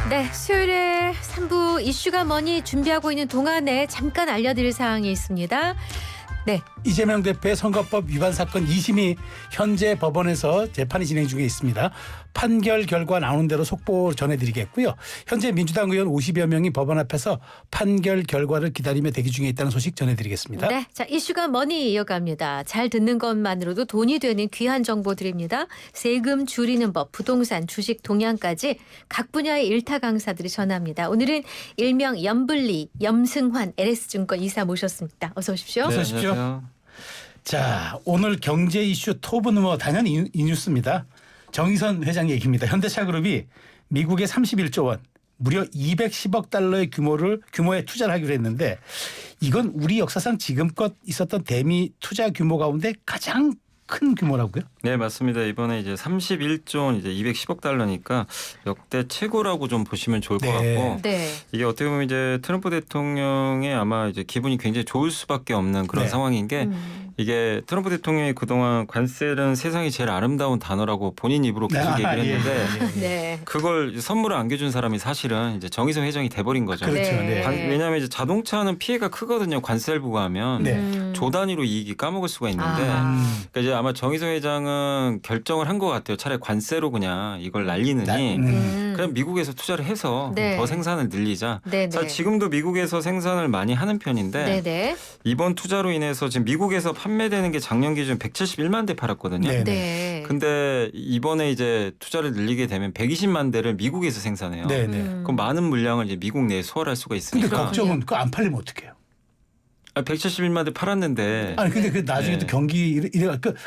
네, 수요일에 3부 이슈가 뭐니 준비하고 있는 동안에 잠깐 알려드릴 사항이 있습니다. 네, 이재명 대표의 선거법 위반 사건 2심이 현재 법원에서 재판이 진행 중에 있습니다. 판결 결과 나오는 대로 속보 전해드리겠고요. 현재 민주당 의원 50여 명이 법원 앞에서 판결 결과를 기다리며 대기 중에 있다는 소식 전해드리겠습니다. 네, 자 이슈가 뭐니 이어갑니다. 잘 듣는 것만으로도 돈이 되는 귀한 정보 드립니다. 세금 줄이는 법, 부동산, 주식 동향까지 각 분야의 일타 강사들이 전합니다. 오늘은 일명 염블리, 염승환 LS증권 이사 모셨습니다. 어서 오십시오. 어서 오십시오. 자, 오늘 경제 이슈 톱은 당연히 이 뉴스입니다. 정의선 회장 얘기입니다. 현대차그룹이 미국의 31조 원, 무려 210억 달러의 규모의 투자를 하기로 했는데 이건 우리 역사상 지금껏 있었던 대미 투자 규모 가운데 가장 큰 규모라고요? 네, 맞습니다. 이번에 이제 31조 원, 이제 210억 달러니까 역대 최고라고 좀 보시면 좋을 것 같고, 네. 이게 어떻게 보면 이제 트럼프 대통령의 아마 이제 기분이 굉장히 좋을 수밖에 없는 그런 네. 상황인 게 이게 트럼프 대통령이 그동안 관세는 세상이 제일 아름다운 단어라고 본인 입으로 계속 얘기를 했는데 네. 그걸 선물을 안겨준 사람이 사실은 이제 정의선 회장이 돼버린 거죠. 그렇죠. 네. 왜냐하면 이제 자동차는 피해가 크거든요. 관세를 부과하면 네. 조 단위로 이익이 까먹을 수가 있는데 그러니까 이제 아마 정의선 회장은 결정을 한 것 같아요. 차라리 관세로 그냥 이걸 날리느니 그냥 미국에서 투자를 해서 네. 더 생산을 늘리자. 네, 사실 네. 지금도 미국에서 생산을 많이 하는 편인데 네, 네. 이번 투자로 인해서 지금 미국에서 판매되는 게 작년 기준 171만 대 팔았거든요. 네. 네. 근데 이번에 이제 투자를 늘리게 되면 120만 대를 미국에서 생산해요. 네, 네. 그럼 많은 물량을 이제 미국 내에 소화할 수가 근데 있으니까. 걱정은 그거 안 팔리면 어떡해요? 171만 대 팔았는데. 아니 근데 그 나중에 또 경기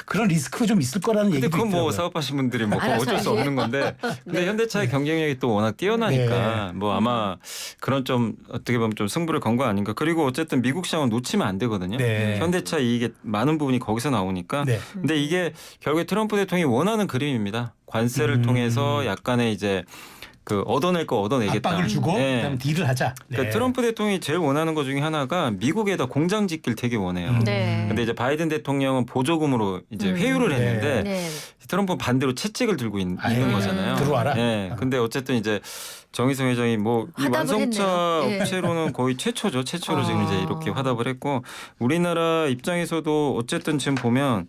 그런 리스크가 좀 있을 거라는 근데 얘기도 그건 뭐 있더라고요. 사업하신 분들이 뭐 그건 알아서 어쩔 수 하지. 없는 건데. 근데 네. 현대차의 경쟁력이 또 워낙 뛰어나니까 네. 뭐 아마 그런 좀 어떻게 보면 좀 승부를 건 거 아닌가. 그리고 어쨌든 미국 시장은 놓치면 안 되거든요. 네. 현대차 이익의 많은 부분이 거기서 나오니까. 네. 근데 이게 결국에 트럼프 대통령이 원하는 그림입니다. 관세를 통해서 약간의 이제 그 얻어낼 거 얻어내겠다. 압박을 주고 네. 그다음에 딜을 하자. 그러니까 트럼프 대통령이 제일 원하는 것 중에 하나가 미국에다 공장 짓기를 되게 원해요. 네. 근데 이제 바이든 대통령은 보조금으로 이제 회유를 네. 했는데 네. 트럼프는 반대로 채찍을 들고 있는 아유, 거잖아요. 들어와라. 네. 근데 어쨌든 이제 정의성 회장이 뭐 이 화답을 완성차 했네요. 예. 업체로는 거의 최초죠. 최초로 지금 이제 이렇게 화답을 했고 우리나라 입장에서도 어쨌든 지금 보면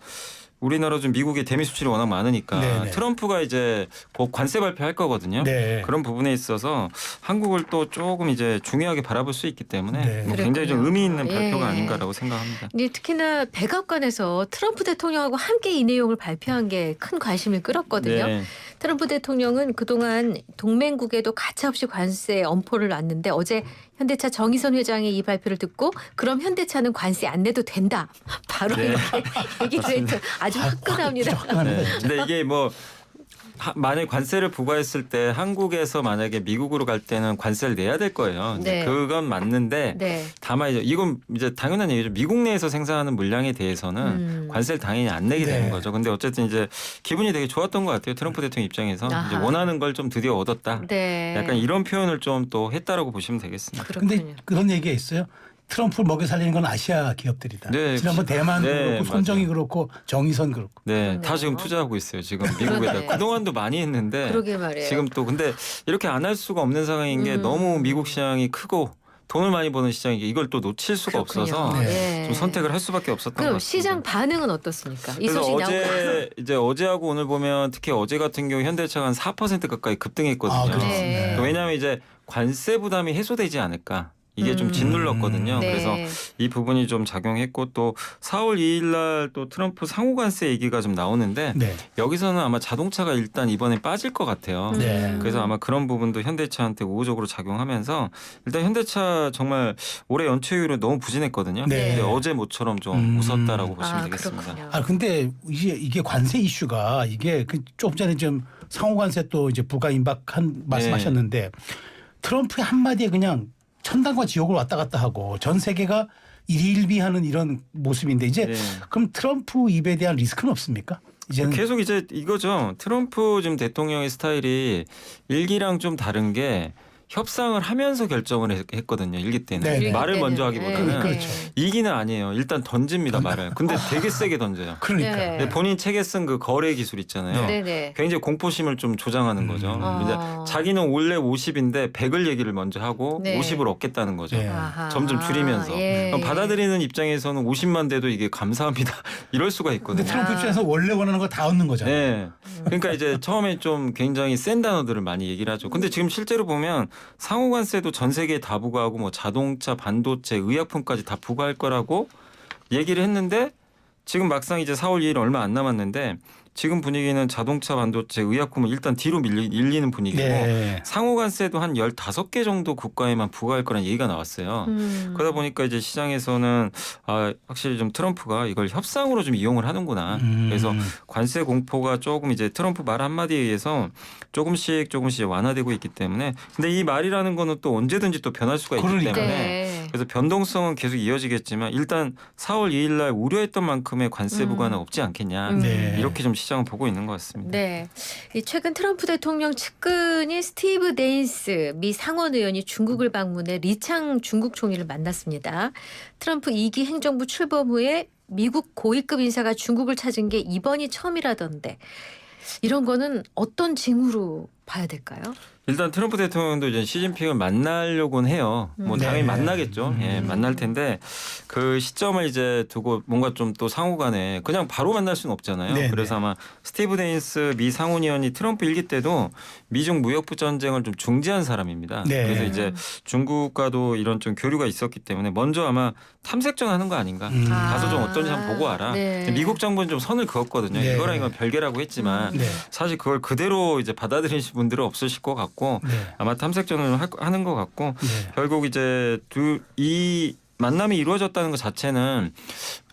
우리나라 좀 미국의 대미 수출이 워낙 많으니까 네네. 트럼프가 이제 곧 관세 발표할 거거든요. 네. 그런 부분에 있어서 한국을 또 조금 이제 중요하게 바라볼 수 있기 때문에 네. 뭐 굉장히 좀 그렇군요. 의미 있는 발표가 예. 아닌가라고 생각합니다. 네, 특히나 백악관에서 트럼프 대통령하고 함께 이 내용을 발표한 게 큰 관심을 끌었거든요. 네. 트럼프 대통령은 그동안 동맹국에도 가차없이 관세 엄포를 놨는데 어제 현대차 정의선 회장의 이 발표를 듣고 그럼 현대차는 관세 안 내도 된다. 바로 네. 이렇게 얘기를 했죠. 아주 화끈합니다. 네. 근데 이게 뭐 만약 관세를 부과했을 때 한국에서 만약에 미국으로 갈 때는 관세를 내야 될 거예요. 이제 네. 그건 맞는데 네. 다만 이건 이제 당연한 얘기죠. 미국 내에서 생산하는 물량에 대해서는 관세를 당연히 안 내게 네. 되는 거죠. 근데 어쨌든 이제 기분이 되게 좋았던 것 같아요. 트럼프 대통령 입장에서 이제 아하. 원하는 걸 좀 드디어 얻었다. 네. 약간 이런 표현을 좀 또 했다라고 보시면 되겠습니다. 근데 그렇군요. 그런 얘기가 있어요. 트럼프를 먹여 살리는 건 아시아 기업들이다. 네, 지난번 대만도 네, 그렇고 손정이 맞아요. 그렇고 정의선 그렇고. 네, 다 그렇네요. 지금 투자하고 있어요. 지금 그러네. 미국에다 그동안도 많이 했는데 그러게 말이에요. 지금 또 근데 이렇게 안 할 수가 없는 상황인 게 너무 미국 시장이 크고 돈을 많이 버는 시장이기 이걸 또 놓칠 수가 그렇군요. 없어서 네. 좀 선택을 할 수밖에 없었던 것 그럼 같습니다. 시장 반응은 어떻습니까? 이 그래서 소식 나오고 나서. 이제 어제하고 오늘 보면 특히 어제 같은 경우 현대차가 한 4% 가까이 급등했거든요. 아, 그렇습니다. 네. 왜냐하면 이제 관세 부담이 해소되지 않을까. 이게 좀 짓눌렀거든요. 네. 그래서 이 부분이 좀 작용했고 또 4월 2일 날 또 트럼프 상호관세 얘기가 좀 나오는데 네. 여기서는 아마 자동차가 일단 이번에 빠질 것 같아요. 네. 그래서 아마 그런 부분도 현대차한테 우호적으로 작용하면서 일단 현대차 정말 올해 연체율은 너무 부진했거든요. 네. 근데 어제 모처럼 좀 웃었다라고 보시면 아, 되겠습니다. 그렇군요. 아 근데 이게 관세 이슈가 이게 조금 전에 좀 상호관세 또 이제 부가 임박한 말씀하셨는데 트럼프의 한마디에 그냥 천당과 지옥을 왔다 갔다 하고 전 세계가 일희일비하는 이런 모습인데 이제 네. 그럼 트럼프 입에 대한 리스크는 없습니까? 이제는 계속 이제 이거죠. 트럼프 지금 대통령의 스타일이 일기랑 좀 다른 게 협상을 하면서 결정을 했거든요. 일기 때는. 네, 네. 말을 먼저 네. 하기보다는 그렇죠. 이기는 아니에요. 일단 던집니다 말을. 근데 되게 세게 던져요. 그러니까. 네. 근데 본인 책에 쓴 그 거래 기술 있잖아요. 네네. 굉장히 공포심을 좀 조장하는 거죠. 이제 어. 자기는 원래 50인데 100을 얘기를 먼저 하고 네. 50을 얻겠다는 거죠. 네. 아하. 점점 줄이면서. 예. 그럼 받아들이는 입장에서는 50만 돼도 이게 감사합니다. 이럴 수가 근데 있거든요. 트럼프 입장에서 원래 원하는 거 다 얻는 거잖아요. 네. 그러니까 이제 처음에 좀 굉장히 센 단어들을 많이 얘기를 하죠. 근데 지금 실제로 보면 상호관세도 전 세계에 다 부과하고 뭐 자동차, 반도체, 의약품까지 다 부과할 거라고 얘기를 했는데 지금 막상 이제 4월 2일 얼마 안 남았는데 지금 분위기는 자동차, 반도체, 의약품은 일단 뒤로 밀리는 분위기고 네. 상호관세도 한 15개 정도 국가에만 부과할 거라는 얘기가 나왔어요. 그러다 보니까 이제 시장에서는 확실히 좀 트럼프가 이걸 협상으로 좀 이용을 하는구나. 그래서 관세 공포가 조금 이제 트럼프 말 한마디에 의해서 조금씩 완화되고 있기 때문에 근데 이 말이라는 거는 또 언제든지 또 변할 수가 있기 그러니까. 때문에 네. 그래서 변동성은 계속 이어지겠지만 일단 4월 2일 날 우려했던 만큼의 관세 부과는 없지 않겠냐. 네. 이렇게 좀 시장을 보고 있는 것 같습니다. 네. 이 최근 트럼프 대통령 측근인 스티브 데인스 미 상원 의원이 중국을 방문해 리창 중국 총리를 만났습니다. 트럼프 2기 행정부 출범 후에 미국 고위급 인사가 중국을 찾은 게 이번이 처음이라던데 이런 거는 어떤 징후로 봐야 될까요? 일단 트럼프 대통령도 이제 시진핑을 만나려고는 해요. 뭐 네. 당연히 만나겠죠. 예, 만날 텐데 그 시점을 이제 두고 뭔가 좀 또 상호간에 그냥 바로 만날 수는 없잖아요. 네, 그래서 아마 스티브 데인스 미 상원의원이 트럼프 일기 때도 미중 무역부 전쟁을 좀 중지한 사람입니다. 네. 그래서 이제 중국과도 이런 좀 교류가 있었기 때문에 먼저 아마 탐색전 하는 거 아닌가. 가서 좀 어떤지 한번 보고 와라. 네. 미국 정부는 좀 선을 그었거든요. 네. 이거랑 이건 별개라고 했지만 네. 사실 그걸 그대로 이제 받아들이신 분들은 없으실 것 같고 네. 아마 탐색전을 하는 것 같고 네. 결국 이제 이 만남이 이루어졌다는 것 자체는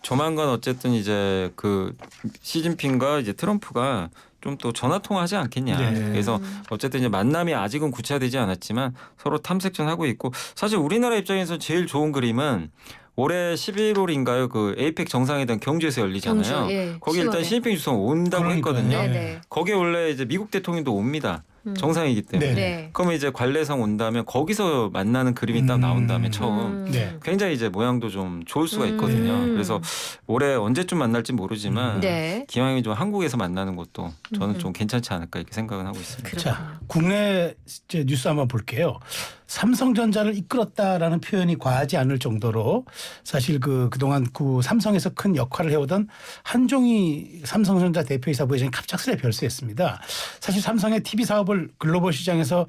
조만간 어쨌든 이제 그 시진핑과 이제 트럼프가 좀 또 전화 통화하지 않겠냐. 네. 그래서 어쨌든 이제 만남이 아직은 구체화되지 않았지만 서로 탐색전 하고 있고 사실 우리나라 입장에서 제일 좋은 그림은 올해 11월인가요? 그 에이펙 정상회담 경주에서 열리잖아요. 경주, 예, 거기 일단 10월에. 시진핑 주석 온다고 그러니까요. 했거든요. 네네. 거기에 원래 이제 미국 대통령도 옵니다. 정상이기 때문에. 네. 네. 그러면 이제 관례상 온다면 거기서 만나는 그림이 딱 나온다면 처음 네. 굉장히 이제 모양도 좀 좋을 수가 있거든요. 그래서 올해 언제쯤 만날지 모르지만 네. 기왕이면 좀 한국에서 만나는 것도 저는 좀 괜찮지 않을까 이렇게 생각은 하고 있습니다. 자, 국내 이제 뉴스 한번 볼게요. 삼성전자를 이끌었다라는 표현이 과하지 않을 정도로 사실 그동안 그 삼성에서 큰 역할을 해오던 한종희 삼성전자 대표이사 부회장이 갑작스레 별세했습니다. 사실 삼성의 TV 사업을 글로벌 시장에서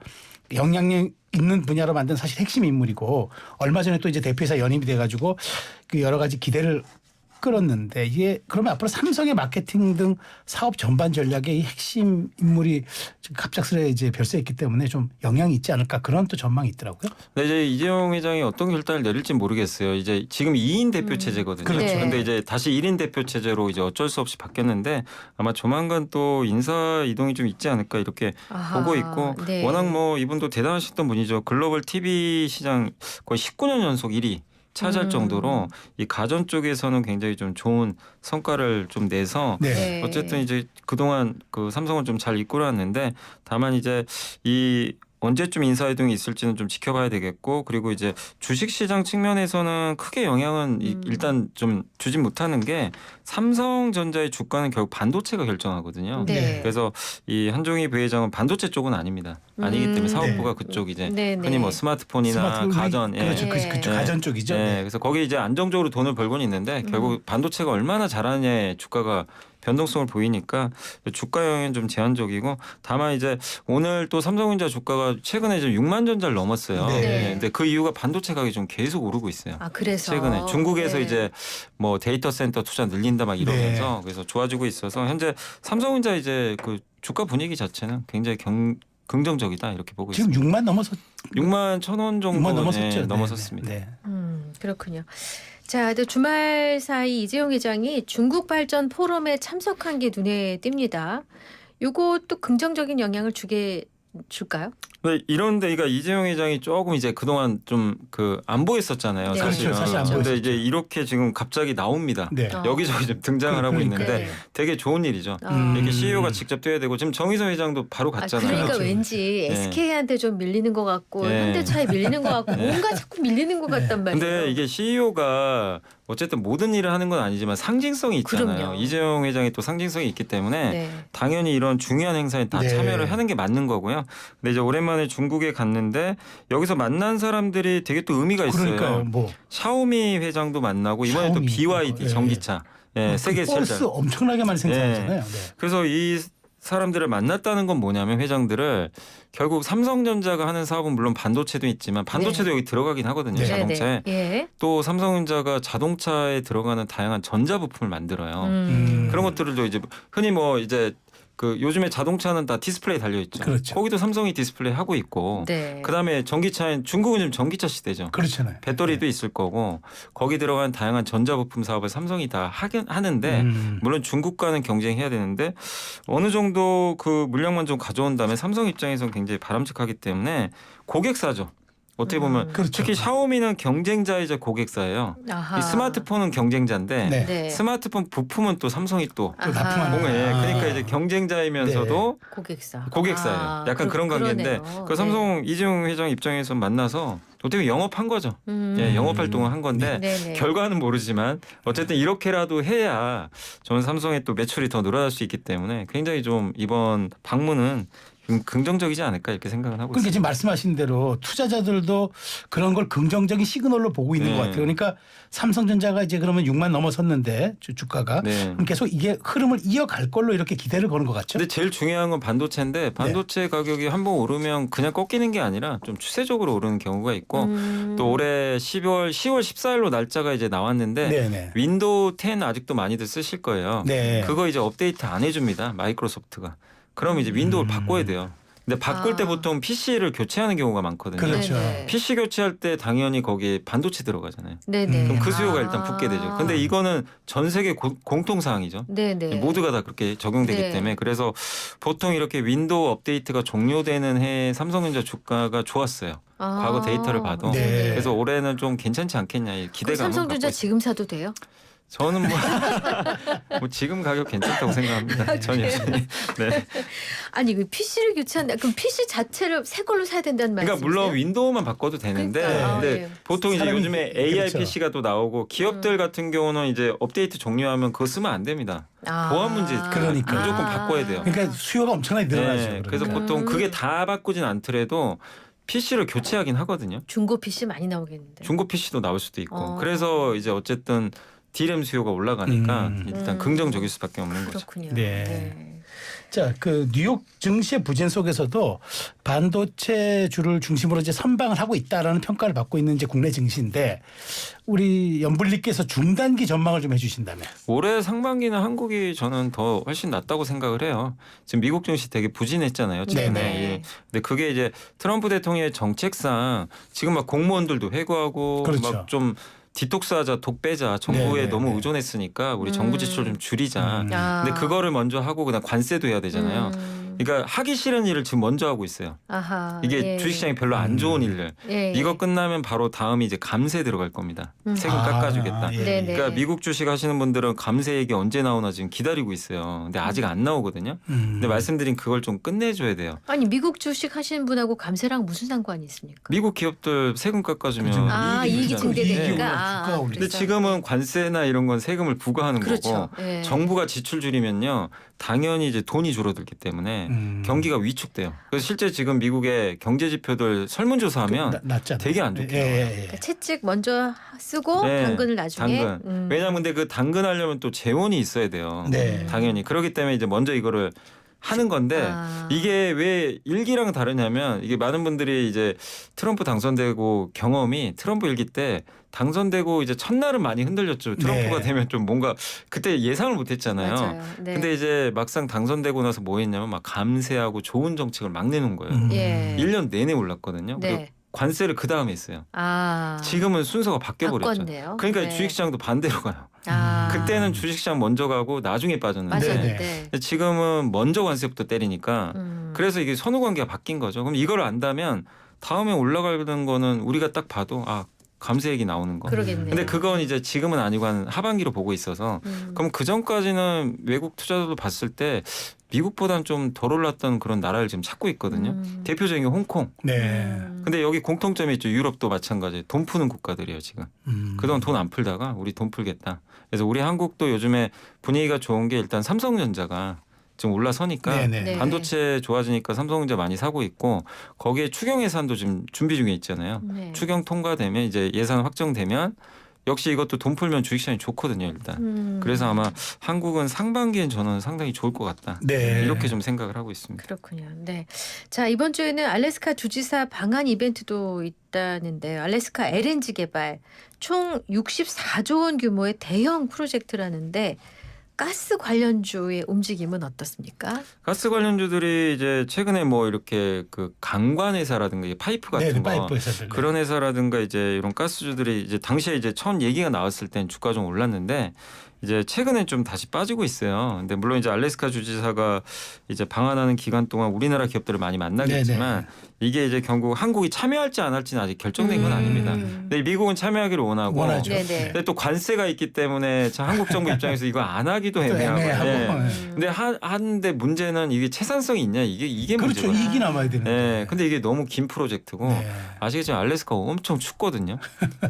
영향력 있는 분야로 만든 사실 핵심 인물이고 얼마 전에 또 이제 대표이사 연임이 돼가지고 그 여러 가지 기대를 끌었는데 이게 그러면 앞으로 삼성의 마케팅 등 사업 전반 전략의 이 핵심 인물이 지금 갑작스레 이제 별세했기 때문에 좀 영향이 있지 않을까 그런 또 전망이 있더라고요. 근데 이제 이재용 회장이 어떤 결단을 내릴지 모르겠어요. 이제 지금 2인 대표 체제거든요. 그렇죠. 근데 이제 다시 1인 대표 체제로 이제 어쩔 수 없이 바뀌었는데 아마 조만간 또 인사 이동이 좀 있지 않을까 이렇게 아하, 보고 있고 네. 워낙 뭐 이분도 대단하셨던 분이죠. 글로벌 TV 시장 거의 19년 연속 1위 차지할 정도로 이 가전 쪽에서는 굉장히 좀 좋은 성과를 좀 내서 네. 네. 어쨌든 이제 그동안 그 삼성을 좀 잘 이끌어왔는데 다만 이제 이 언제쯤 인사이동이 있을지는 좀 지켜봐야 되겠고 그리고 이제 주식시장 측면에서는 크게 영향은 일단 좀 주진 못하는 게 삼성전자의 주가는 결국 반도체가 결정하거든요. 네. 그래서 이 한종희 부회장은 반도체 쪽은 아닙니다. 아니기 때문에 사업부가 그쪽 이제 네, 네. 흔히 뭐 스마트폰이나 스마트폰, 가전 그렇죠. 예. 그쪽 예. 가전 쪽이죠. 네, 그래서 거기 이제 안정적으로 돈을 벌고는 있는데 결국 반도체가 얼마나 잘하느냐에 주가가 변동성을 보이니까 주가 영향은 좀 제한적이고 다만 이제 오늘 또 삼성전자 주가가 최근에 좀 6만 전자를 넘었어요. 네. 네, 근데 그 이유가 반도체 가격이 좀 계속 오르고 있어요. 아 그래서 최근에 중국에서 네. 이제 뭐 데이터 센터 투자 늘린다 막 이러면서 그래서 좋아지고 있어서 현재 삼성전자 이제 그 주가 분위기 자체는 굉장히 긍정적이다 이렇게 보고 지금 있습니다. 6만 넘어서 6만 1,000원 정도 6만 넘었었죠. 네, 넘었었습니다. 네. 그렇군요. 자, 또 주말 사이 이재용 회장이 중국 발전 포럼에 참석한 게 눈에 띕니다. 요거 또 긍정적인 영향을 줄까요? 근데 이런 데가 이재용 회장이 조금 이제 그동안 좀 그 안 보였었잖아요. 네. 사실은. 그렇죠. 사실 안 근데 보였었죠. 이제 이렇게 지금 갑자기 나옵니다. 네. 여기저기 좀 등장을 하고 그러니까. 있는데 네. 되게 좋은 일이죠. 아. 이렇게 CEO가 직접 뛰어야 되고 지금 정의선 회장도 바로 갔잖아요. 그러니까 그렇죠. 왠지 네. SK한테 좀 밀리는 것 같고 네. 현대차에 밀리는 것 같고 뭔가 자꾸 밀리는 것 같단 말이에요. 근데 이게 CEO가 어쨌든 모든 일을 하는 건 아니지만 상징성이 있잖아요. 그럼요. 이재용 회장이 또 상징성이 있기 때문에 네. 당연히 이런 중요한 행사에 다 네. 참여를 하는 게 맞는 거고요. 근데 이제 오랜만에 중국에 갔는데 여기서 만난 사람들이 되게 또 의미가 있어요. 그러니까요. 뭐 샤오미 회장도 만나고 이번에 또 샤오미. BYD 예. 전기차 예, 세계 제일 버스 잘. 엄청나게 많이 생산하잖아요. 네. 그래서 이 사람들을 만났다는 건 뭐냐면 회장들을 결국 삼성전자가 하는 사업은 물론 반도체도 있지만 반도체도 여기 들어가긴 하거든요. 네. 자동차에. 예. 또 삼성전자가 자동차에 들어가는 다양한 전자부품을 만들어요. 그런 것들을 이제 흔히 뭐 이제 그 요즘에 자동차는 다 디스플레이 달려 있죠. 그렇죠. 거기도 삼성이 디스플레이 하고 있고. 네. 그다음에 전기차엔 중국은 지금 전기차 시대죠. 그렇잖아요. 배터리도 있을 거고 거기 들어간 다양한 전자부품 사업을 삼성이 다 하긴 하는데 물론 중국과는 경쟁해야 되는데 어느 정도 그 물량만 좀 가져온다면 삼성 입장에서는 굉장히 바람직하기 때문에 고객사죠. 어떻게 보면 그렇죠. 특히 샤오미는 경쟁자이자 고객사예요. 아하. 이 스마트폰은 경쟁자인데 네. 네. 스마트폰 부품은 또 삼성이 또 아하. 납품하는 뭔가 예, 아. 그러니까 이제 경쟁자이면서도 고객사. 고객사예요. 아, 약간 그런 관계인데 그러네요. 그 삼성 이재용 회장 입장에서 만나서 어떻게 영업한 거죠. 예, 영업 활동을 한 건데 네네. 결과는 모르지만 어쨌든 이렇게라도 해야 저는 삼성의 또 매출이 더 늘어날 수 있기 때문에 굉장히 좀 이번 방문은 좀 긍정적이지 않을까 이렇게 생각을 하고 그러니까 있습니다. 지금 말씀하신 대로 투자자들도 그런 걸 긍정적인 시그널로 보고 있는 네. 것 같아요. 그러니까 삼성전자가 이제 그러면 6만 넘어섰는데 주가가 네. 그럼 계속 이게 흐름을 이어갈 걸로 이렇게 기대를 거는 것 같죠. 근데 제일 중요한 건 반도체인데 반도체 가격이 한번 오르면 그냥 꺾이는 게 아니라 좀 추세적으로 오르는 경우가 있고 또 올해 10월 14일로 날짜가 이제 나왔는데 네네. 윈도우 10 아직도 많이들 쓰실 거예요. 네. 그거 이제 업데이트 안 해줍니다. 마이크로소프트가. 그러면 이제 윈도우를 바꿔야 돼요. 근데 바꿀 때 아. 보통 PC를 교체하는 경우가 많거든요. 그렇죠. 네네. PC 교체할 때 당연히 거기에 반도체 들어가잖아요. 네네. 그럼 그 수요가 아. 일단 붙게 되죠. 근데 이거는 전 세계 공통 사항이죠. 네네. 모두가 다 그렇게 적용되기 네. 때문에 그래서 보통 이렇게 윈도우 업데이트가 종료되는 해에 삼성전자 주가가 좋았어요. 아. 과거 데이터를 봐도. 네. 그래서 올해는 좀 괜찮지 않겠냐 이 그럼 기대감을 갖고 삼성전자 있어요. 지금 사도 돼요? 저는 뭐 지금 가격 괜찮다고 생각합니다. 전혀. 네. 아니 그 PC를 교체한다. 그럼 PC 자체를 새 걸로 사야 된다는 말씀이세요? 그러니까 물론 윈도우만 바꿔도 되는데 그러니까, 근데 예. 보통 이제 사람이 요즘에 AI 그렇죠. PC가 또 나오고 기업들 같은 경우는 이제 업데이트 종료하면 그거 쓰면 안 됩니다. 아. 보안 문제 그러니까. 무조건 바꿔야 돼요. 그러니까 수요가 엄청나게 늘어나죠. 네, 그래서 그러니까. 보통 그게 다 바꾸진 않더라도 PC를 교체하긴 하거든요. 중고 PC 많이 나오겠는데. 중고 PC도 나올 수도 있고. 어. 그래서 이제 어쨌든 D램 수요가 올라가니까 일단 긍정적일 수밖에 없는 거죠. 그렇군요. 네. 자, 그 뉴욕 증시의 부진 속에서도 반도체주를 중심으로 이제 선방을 하고 있다라는 평가를 받고 있는 이제 국내 증시인데 우리 연불리께서 중단기 전망을 좀 해주신다면. 올해 상반기는 한국이 저는 더 훨씬 낫다고 생각을 해요. 지금 미국 증시 되게 부진했잖아요. 최근에. 네네. 예. 근데 그게 이제 트럼프 대통령의 정책상 지금 막 공무원들도 해고하고 그렇죠. 막 좀 디톡스하자, 독 빼자, 정부에 네네네. 너무 의존했으니까 우리 정부 지출 좀 줄이자. 아. 근데 그거를 먼저 하고 그다음 관세도 해야 되잖아요. 그러니까 하기 싫은 일을 지금 먼저 하고 있어요. 아하. 이게 예. 주식시장이 별로 안 좋은 일을. 예. 이거 끝나면 바로 다음이 이제 감세 들어갈 겁니다. 세금 아, 깎아주겠다. 예. 네네. 그러니까 미국 주식 하시는 분들은 감세 얘기 언제 나오나 지금 기다리고 있어요. 근데 아직 안 나오거든요. 근데 말씀드린 그걸 좀 끝내줘야 돼요. 아니 미국 주식 하시는 분하고 감세랑 무슨 상관이 있습니까? 미국 기업들 세금 깎아주면 그죠. 아 이익이 이익이 있잖아요. 증대되니까. 이익이 아, 주가 올리죠. 근데 그래서. 지금은 관세나 이런 건 세금을 부과하는 그렇죠. 거고 예. 정부가 지출 줄이면요 당연히 이제 돈이 줄어들기 때문에 경기가 위축돼요. 그래서 실제 지금 미국의 경제 지표들 설문조사하면 낫잖아요. 되게 안 좋게 예, 나와요. 예, 예. 그러니까 채찍 먼저 쓰고 네, 당근을 나중에. 당근. 왜냐하면 근데 그 당근하려면 또 재원이 있어야 돼요. 네. 당연히 그렇기 때문에 이제 먼저 이거를 하는 건데 아. 이게 왜 일기랑 다르냐면 이게 많은 분들이 이제 트럼프 당선되고 경험이 트럼프 일기 때 당선되고 이제 첫날은 많이 흔들렸죠. 트럼프가 네. 되면 좀 뭔가 그때 예상을 못했잖아요. 맞아요. 네. 근데 이제 막상 당선되고 나서 뭐 했냐면 막 감세하고 좋은 정책을 막 내놓은 거예요. 예. 1년 내내 올랐거든요. 네. 그리고 관세를 그 다음에 했어요. 아. 지금은 순서가 바뀌어버렸죠. 바꿨네요. 그러니까 네. 주식시장도 반대로 가요. 아. 그때는 주식시장 먼저 가고 나중에 빠졌는데 맞았는데. 근데 지금은 먼저 관세부터 때리니까 그래서 이게 선후관계가 바뀐 거죠. 그럼 이걸 안다면 다음에 올라가는 거는 우리가 딱 봐도 아 감세 얘기 나오는 거. 그러겠네요. 근데 그건 이제 지금은 아니고 한 하반기로 보고 있어서 그럼 그 전까지는 외국 투자자도 봤을 때 미국보다는 좀 덜 올랐던 그런 나라를 지금 찾고 있거든요. 대표적인 게 홍콩. 네. 근데 여기 공통점이 있죠. 유럽도 마찬가지. 돈 푸는 국가들이에요 지금. 그동안 돈 안 풀다가 우리 돈 풀겠다. 그래서 우리 한국도 요즘에 분위기가 좋은 게 일단 삼성전자가 지금 올라서니까 네네. 네. 반도체 좋아지니까 삼성전자 많이 사고 있고 거기에 추경 예산도 지금 준비 중에 있잖아요. 네. 추경 통과되면 이제 예산 확정되면 역시 이것도 돈 풀면 주식시장이 좋거든요 일단. 그래서 아마 한국은 상반기엔 저는 상당히 좋을 것 같다. 네. 이렇게 좀 생각을 하고 있습니다. 그렇군요. 네. 자, 이번 주에는 알래스카 주지사 방한 이벤트도 있다는데 알래스카 LNG 개발 총 64조 원 규모의 대형 프로젝트라는데 가스 관련주의 움직임은 어떻습니까? 가스 관련주들이 이제 최근에 뭐 이렇게 그 강관 회사라든가 이 파이프 같은 네, 거 파이프 회사들. 그런 회사라든가 이제 이런 가스주들이 이제 당시에 이제 처음 얘기가 나왔을 땐 주가 좀 올랐는데 이제 최근에 좀 다시 빠지고 있어요. 근데 물론 이제 알래스카 주지사가 이제 방한하는 기간 동안 우리나라 기업들을 많이 만나겠지만 이게 이제 결국 한국이 참여할지 안 할지는 아직 결정된 건 아닙니다. 근데 미국은 참여하기를 원하고 원하죠. 네네. 근데 또 관세가 있기 때문에 참 한국 정부 입장에서 이거 안 하기도 또 애매하고. 애매하고. 네. 네. 근데 하는데 문제는 이게 채산성이 있냐 이게 그렇죠. 문제거든요. 이익이 남아야 되는데. 네, 근데 이게 너무 긴 프로젝트고 네. 아시겠지만 알래스카 엄청 춥거든요.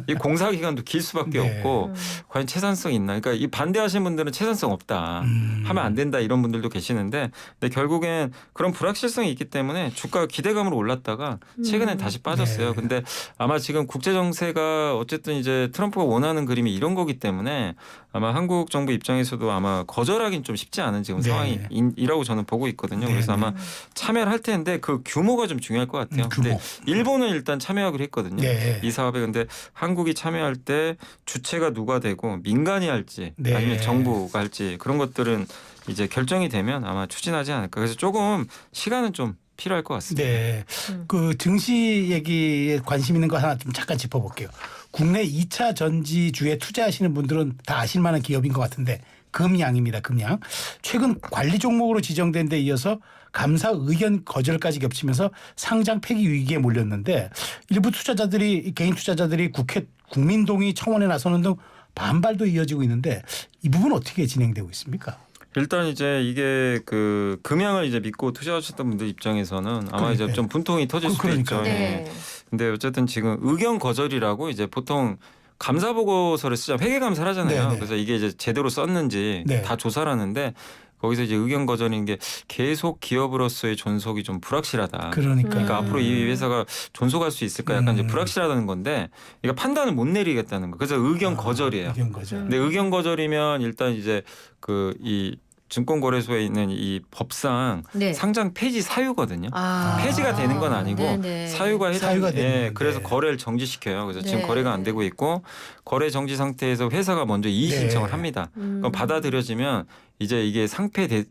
이 공사 기간도 길 수밖에 네. 없고 과연 채산성이 있나? 그러니까 이 반대하시는 분들은 채산성 없다, 하면 안 된다 이런 분들도 계시는데, 근데 결국엔 그런 불확실성이 있기 때문에 주가 기대감으로 올랐다가 최근에 다시 빠졌어요. 네. 근데 아마 지금 국제 정세가 어쨌든 이제 트럼프가 원하는 그림이 이런 거기 때문에 아마 한국 정부 입장에서도 아마 거절하기는 좀 쉽지 않은 지금 네. 상황이라고 저는 보고 있거든요. 네, 그래서 네. 아마 참여를 할 텐데 그 규모가 좀 중요할 것 같아요. 규모. 근데 일본은 일단 참여하기로 했거든요. 네. 이 사업에. 근데 한국이 참여할 때 주체가 누가 되고 민간이 할지 네. 아니면 정부가 할지 그런 것들은 이제 결정이 되면 아마 추진하지 않을까. 그래서 조금 시간은 좀 필요할 것 같습니다. 네. 그 증시 얘기에 관심 있는 거 하나 좀 잠깐 짚어볼게요. 국내 2차 전지주에 투자하시는 분들은 다 아실 만한 기업인 것 같은데 금양입니다. 금양. 최근 관리 종목으로 지정된 데 이어서 감사 의견 거절까지 겹치면서 상장 폐기 위기에 몰렸는데 일부 투자자들이 개인 투자자들이 국회 국민동의 청원에 나서는 등 반발도 이어지고 있는데 이 부분 어떻게 진행되고 있습니까? 일단 이제 이게 그 금양을 이제 믿고 투자하셨던 분들 입장에서는 아마 이제 그러니까요. 좀 분통이 터질 수도 그러니까요. 있죠. 네. 예. 근데 어쨌든 지금 의견 거절이라고 이제 보통 감사 보고서를 쓰자 회계 감사를 하잖아요. 네네. 그래서 이게 이제 제대로 썼는지 네. 다 조사를 하는데 거기서 이제 의견 거절인 게 계속 기업으로서의 존속이 좀 불확실하다. 그러니까 앞으로 이 회사가 존속할 수 있을까 약간 이제 불확실하다는 건데 그러니까 판단을 못 내리겠다는 거. 그래서 의견 거절이에요. 의견 거절. 근데 의견 거절이면 일단 이제 그 이 증권거래소에 있는 이 법상 네. 상장 폐지 사유거든요. 아. 폐지가 되는 건 아니고 네네. 사유가 해당. 사유가 되는 예, 건데. 그래서 거래를 정지시켜요. 그래서 지금 네. 거래가 안 되고 있고 거래 정지 상태에서 회사가 먼저 이의 네. 신청을 합니다. 그럼 받아들여지면 이제 이게 상패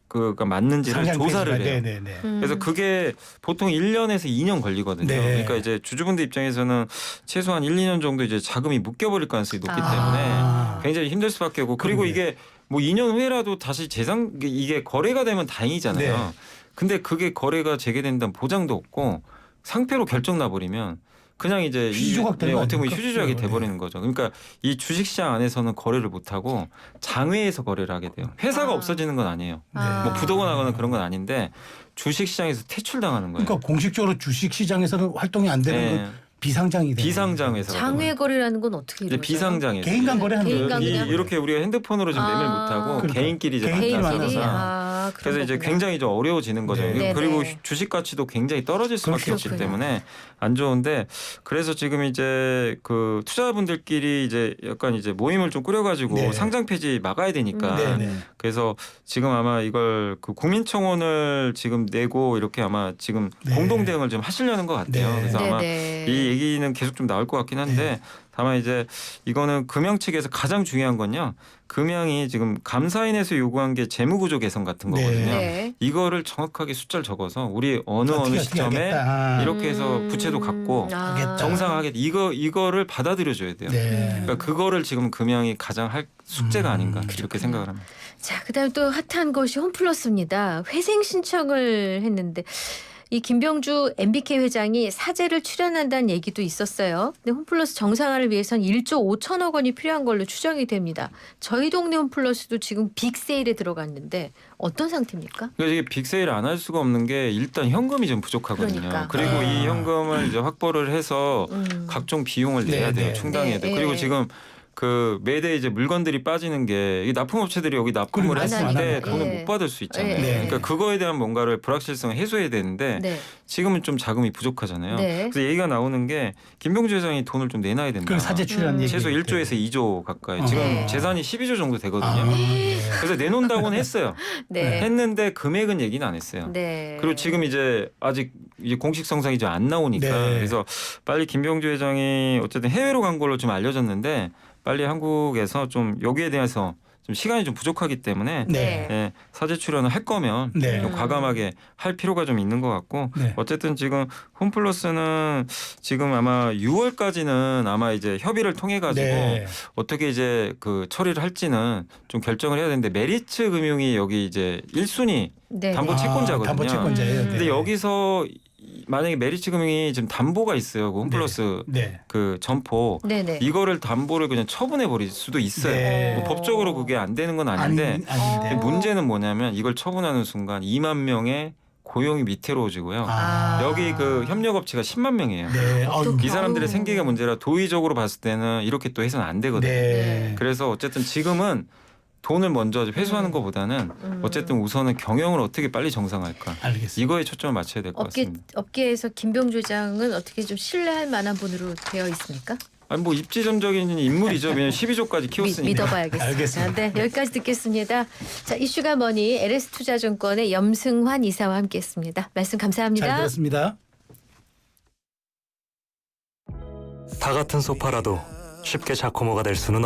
그가 맞는지를 상장 조사를 폐지가. 해요. 네네네. 그래서 그게 보통 1년에서 2년 걸리거든요. 네. 그러니까 이제 주주분들 입장에서는 최소한 1, 2년 정도 이제 자금이 묶여버릴 가능성이 높기 때문에 아. 굉장히 힘들 수밖에 없고 그리고 그러네. 이게 뭐 2년 후에라도 다시 이게 거래가 되면 다행이잖아요. 네. 근데 그게 거래가 재개된다는 보장도 없고 상패로 결정 나버리면 그냥 이제 휴지 조각 되는 거 어떻게 보면 아닙니까? 휴지조각이 네. 돼버리는 거죠. 그러니까 이 주식시장 안에서는 거래를 못하고 장외에서 거래를 하게 돼요. 회사가 아. 없어지는 건 아니에요. 아. 뭐 부도가 나거나 그런 건 아닌데 주식시장에서 퇴출당하는 거예요. 그러니까 공식적으로 주식 시장에서는 활동이 안 되는 네. 건 비상장이 되는 비상장 거예요. 회사가 장외 거래라는 건 어떻게 이제 이루어져요? 비상장에서 개인 간 거래하는 개인 거예요. 간 그냥? 이렇게 우리가 핸드폰으로 지금 매매 못하고 그러니까. 개인끼리 이제 개인끼리 만나서 만나서. 아, 그런 그래서 이제 거구나. 굉장히 좀 어려워지는 거죠. 네. 그리고 네네. 주식 가치도 굉장히 떨어질 수밖에 그렇죠. 없기 그렇군요. 때문에 안 좋은데 그래서 지금 이제 그 투자자분들끼리 이제 약간 이제 모임을 좀 꾸려가지고 네. 상장 폐지 막아야 되니까 네네. 그래서 지금 아마 이걸 그 국민청원을 지금 내고 이렇게 아마 지금 네. 공동 대응을 좀 하시려는 것 같아요. 네. 그래서 아마 네네. 이 얘기는 계속 좀 나올 것 같긴 한데 다만 이제 이거는 금영 측에서 가장 중요한 건요. 금영이 지금 감사인에서 요구한 게 재무구조 개선 같은 네. 거거든요. 네. 이거를 정확하게 숫자를 적어서 우리 어느 어떻게 시점에 하겠다. 이렇게 해서 부채도 갚고 하겠다. 정상하게 이거를 받아들여줘야 돼요. 네. 그러니까 그거를 지금 금영이 가장 할 숙제가 아닌가 이렇게 생각을 합니다. 자, 그다음 또 핫한 것이 홈플러스입니다. 회생 신청을 했는데 이 김병주 MBK 회장이 사재를 출연한다는 얘기도 있었어요. 근데 홈플러스 정상화를 위해선 1조 5천억 원이 필요한 걸로 추정이 됩니다. 저희 동네 홈플러스도 지금 빅세일에 들어갔는데 어떤 상태입니까? 그러니까 이게 빅세일을 안 할 수가 없는 게 일단 현금이 좀 부족하거든요. 그러니까. 그리고 이 현금을 이제 확보를 해서 각종 비용을 내야 네, 돼요. 네. 충당해야 돼요. 네, 그리고 네. 지금 그 매대 이제 물건들이 빠지는 게 이 납품업체들이 여기 납품을 그리고 했을 안 때 하니까. 돈을 네. 못 받을 수 있잖아요. 네. 그러니까 그거에 대한 뭔가를 불확실성을 해소해야 되는데 네. 지금은 좀 자금이 부족하잖아요. 네. 그래서 얘기가 나오는 게 김병주 회장이 돈을 좀 내놔야 된다. 그 사재 출연 얘기. 최소 1조에서 2조 가까이. 어. 지금 네. 재산이 12조 정도 되거든요. 아, 네. 그래서 내놓는다고는 했어요. 네. 했는데 금액은 얘기는 안 했어요. 네. 그리고 지금 이제 아직 이제 공식 성상이 좀 안 나오니까 네. 그래서 빨리 김병주 회장이 어쨌든 해외로 간 걸로 좀 알려졌는데 빨리 한국에서 좀 여기에 대해서 좀 시간이 좀 부족하기 때문에 네. 예, 사제 출연을 할 거면 네. 좀 과감하게 할 필요가 좀 있는 것 같고 네. 어쨌든 지금 홈플러스는 지금 아마 6월까지는 아마 이제 협의를 통해 가지고 네. 어떻게 이제 그 처리를 할지는 좀 결정을 해야 되는데 메리츠 금융이 여기 이제 1순위 네. 담보 채권자거든요. 담보 채권자예요. 근데 네. 여기서 만약에 메리츠 금융이 지금 담보가 있어요. 그 홈플러스 네. 그 점포 네네. 이거를 담보를 그냥 처분해 버릴 수도 있어요. 네. 뭐 법적으로 그게 안 되는 건 아닌데 아닌데. 문제는 뭐냐면 이걸 처분하는 순간 2만 명의 고용이 밑으로워지고요. 여기 그 협력업체가 10만 명이에요. 네. 어떡해. 이 사람들의 아우. 생계가 문제라 도의적으로 봤을 때는 이렇게 또 해서는 안 되거든요. 네. 그래서 어쨌든 지금은 돈을 먼저 회수하는 것보다는 어쨌든 우선은 경영을 어떻게 빨리 정상화할까 알겠습니다. 이거에 초점을 맞춰야 될 것 같습니다. 업계에서 김병주 회장은 어떻게 좀 신뢰할 만한 분으로 되어 있습니까? 아니 뭐 입지전적인 인물이죠. 왜냐면 12조까지 키웠으니까. 믿어봐야겠습니다. 알겠습니다. 네, 여기까지 듣겠습니다. 자, 이슈가 뭐니 LS투자증권의 염승환 이사와 함께했습니다. 말씀 감사합니다. 잘 들었습니다. 다 같은 소파라도 쉽게 자코모가 될 수는